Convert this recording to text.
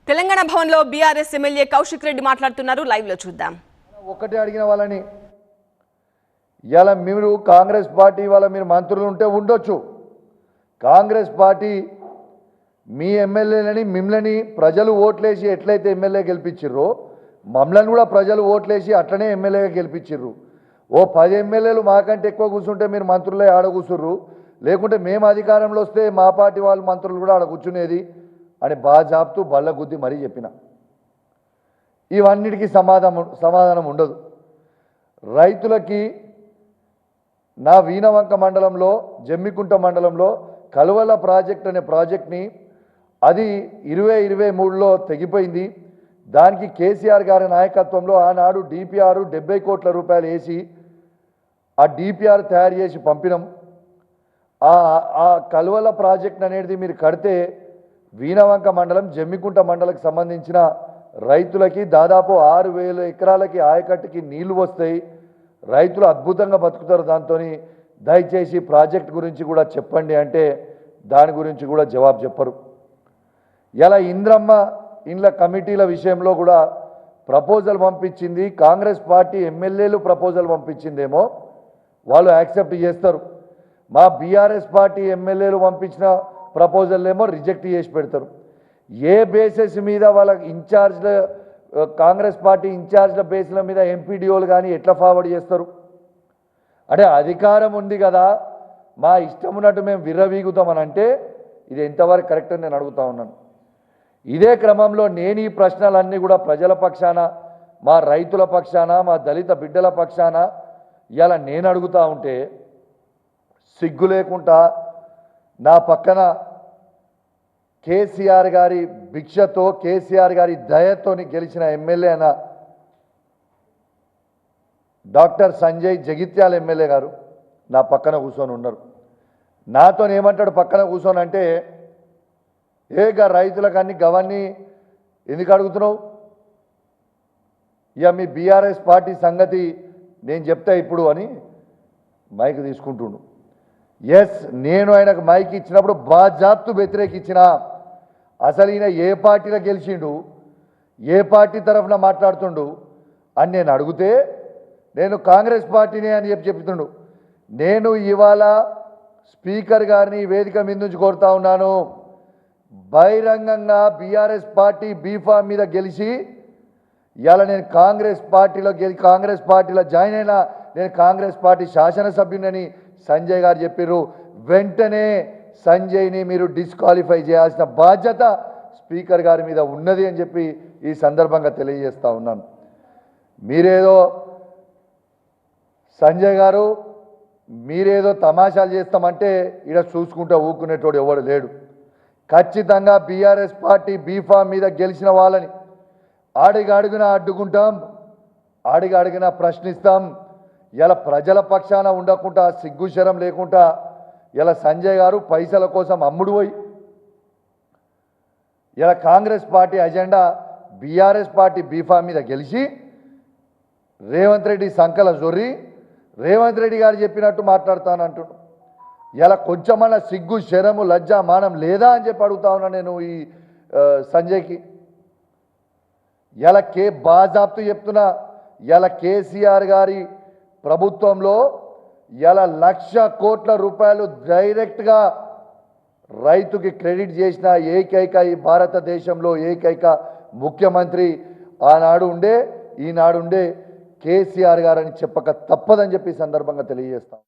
తెలంగాణ భవన్లో BRS MLA Kaushik Reddy మాట్లాడుతున్నారు. Live లో చూద్దాం. ఒకటే అడిగిన వాళ్ళని ఇలా మీరు కాంగ్రెస్ పార్టీ వాళ్ళ మీరు మంత్రులు ఉంటే ఉండొచ్చు. కాంగ్రెస్ పార్టీ మీ ఎమ్మెల్యేలని మిమ్మల్ని ప్రజలు ఓట్లేసి ఎట్లయితే ఎమ్మెల్యే గెలిపించిర్రో మమ్మల్ని కూడా ప్రజలు ఓట్లేసి అట్లనే ఎమ్మెల్యేగా గెలిపించిర్రు. ఓ 10 ఎమ్మెల్యేలు మాకంటే ఎక్కువ కూర్చుంటే మీరు మంత్రులే ఆడ కూర్చుర్రు, లేకుంటే మేము అధికారంలో వస్తే మా పార్టీ వాళ్ళు మంత్రులు కూడా ఆడ కూర్చునేది అని బాగా జాపుతూ బల్ల గుద్ది మరీ చెప్పిన. ఇవన్నిటికీ సమాధానం ఉండదు. రైతులకి నా వీణవంక మండలంలో జమ్మికుంట మండలంలో కలువల ప్రాజెక్ట్ అనే ప్రాజెక్ట్ని అది 2023లో తెగిపోయింది. దానికి కేసీఆర్ గారి నాయకత్వంలో ఆనాడు డిపిఆర్ 70 కోట్ల రూపాయలు వేసి ఆ డిపిఆర్ తయారు చేసి పంపినాం. ఆ కలువల ప్రాజెక్ట్ అనేది మీరు కడితే వీణవంక మండలం జమ్మికుంట మండలకు సంబంధించిన రైతులకి దాదాపు 6,000 ఎకరాలకి ఆయకట్టుకి నీళ్లు వస్తాయి. రైతులు అద్భుతంగా బతుకుతారు. దాంతో దయచేసి ప్రాజెక్ట్ గురించి కూడా చెప్పండి అంటే దాని గురించి కూడా జవాబు చెప్పరు. ఇలా ఇంద్రమ్మ ఇండ్ల కమిటీల విషయంలో కూడా ప్రపోజల్ పంపించింది కాంగ్రెస్ పార్టీ ఎమ్మెల్యేలు. ప్రపోజల్ పంపించిందేమో వాళ్ళు యాక్సెప్ట్ చేస్తారు. మా బీఆర్ఎస్ పార్టీ ఎమ్మెల్యేలు పంపించిన ప్రపోజల్ ఏమో రిజెక్ట్ చేసి పెడతారు. ఏ బేసిస్ మీద వాళ్ళ ఇన్ఛార్జ్ల కాంగ్రెస్ పార్టీ ఇన్ఛార్జ్ల బేస్ల మీద ఎంపీడీఓలు కానీ ఎట్లా ఫార్వర్డ్ చేస్తారు? అంటే అధికారం ఉంది కదా, మా ఇష్టం ఉన్నట్టు మేము విర్రవీగుతామని అంటే ఇది ఎంతవరకు కరెక్ట్ అని నేను అడుగుతా ఉన్నాను. ఇదే క్రమంలో నేను ఈ ప్రశ్నలన్నీ కూడా ప్రజల పక్షాన, మా రైతుల పక్షాన, మా దళిత బిడ్డల పక్షాన ఇలా నేను అడుగుతూ ఉంటే సిగ్గు లేకుండా నా పక్కన కేసీఆర్ గారి భిక్షతో కేసీఆర్ గారి దయతో గెలిచిన ఎమ్మెల్యే అయిన డాక్టర్ సంజయ్ జగిత్యాల ఎమ్మెల్యే గారు నా పక్కన కూర్చొని ఉన్నారు. నాతో ఏమంటాడు పక్కన కూర్చొని అంటే, రైతులకు అన్ని గవన్నీ ఎందుకు అడుగుతున్నావు? ఇక మీ బీఆర్ఎస్ పార్టీ సంగతి నేను చెప్తా ఇప్పుడు అని మైక్ తీసుకుంటుండు. ఎస్, నేను ఆయనకు మైక్ ఇచ్చినప్పుడు బాజాప్తు వ్యతిరేకించిన. అసలు ఈయన ఏ పార్టీలో గెలిచిండు, ఏ పార్టీ తరఫున మాట్లాడుతుండు అని నేను అడిగితే నేను కాంగ్రెస్ పార్టీనే అని చెప్తుండు. నేను ఇవాళ స్పీకర్ గారిని వేదిక మీద నుంచి కోరుతా ఉన్నాను, బహిరంగంగా బీఆర్ఎస్ పార్టీ బీఫామ్ మీద గెలిచి ఇవాళ నేను కాంగ్రెస్ పార్టీలో జాయిన్ అయినా, నేను కాంగ్రెస్ పార్టీ శాసనసభ్యునని సంజయ్ గారు చెప్పారు. వెంటనే సంజయ్ని మీరు డిస్క్వాలిఫై చేయాల్సిన బాధ్యత స్పీకర్ గారి మీద ఉన్నది అని చెప్పి ఈ సందర్భంగా తెలియజేస్తా ఉన్నాను. మీరేదో సంజయ్ గారు మీరేదో తమాషాలు చేస్తామంటే ఇక్కడ చూసుకుంటూ ఊరుకునేటోడు ఎవడు లేడు. ఖచ్చితంగా బీఆర్ఎస్ పార్టీ బీఫామ్ మీద గెలిచిన వాళ్ళని అడుగున అడ్డుకుంటాం, అడుగున ప్రశ్నిస్తాం. ఇలా ప్రజల పక్షాన ఉండకుండా సిగ్గుశరం లేకుండా ఇలా సంజయ్ గారు పైసల కోసం అమ్ముడు పోయి ఇలా Congress party agenda BRS party B form మీద గెలిచి రేవంత్ రెడ్డి సంకల జొర్రి రేవంత్ రెడ్డి గారు చెప్పినట్టు మాట్లాడతానంటున్నాడు. ఇలా కొంచెమన్నా సిగ్గు శరము లజ్జ మానం లేదా అని చెప్పి అడుగుతా ఉన్నా నేను ఈ సంజయ్కి. ఇలా బాజాప్తు చెప్తున్నా, ఇలా కేసీఆర్ గారి ప్రభుత్వంలో ఇలా 1,00,000 కోట్ల రూపాయలు డైరెక్ట్గా రైతుకి క్రెడిట్ చేసిన ఏకైక ఈ భారతదేశంలో ఏకైక ముఖ్యమంత్రి ఆనాడు ఉండే ఈనాడు ఉండే కేసీఆర్ గారని చెప్పక తప్పదని చెప్పి సందర్భంగా తెలియజేస్తాం.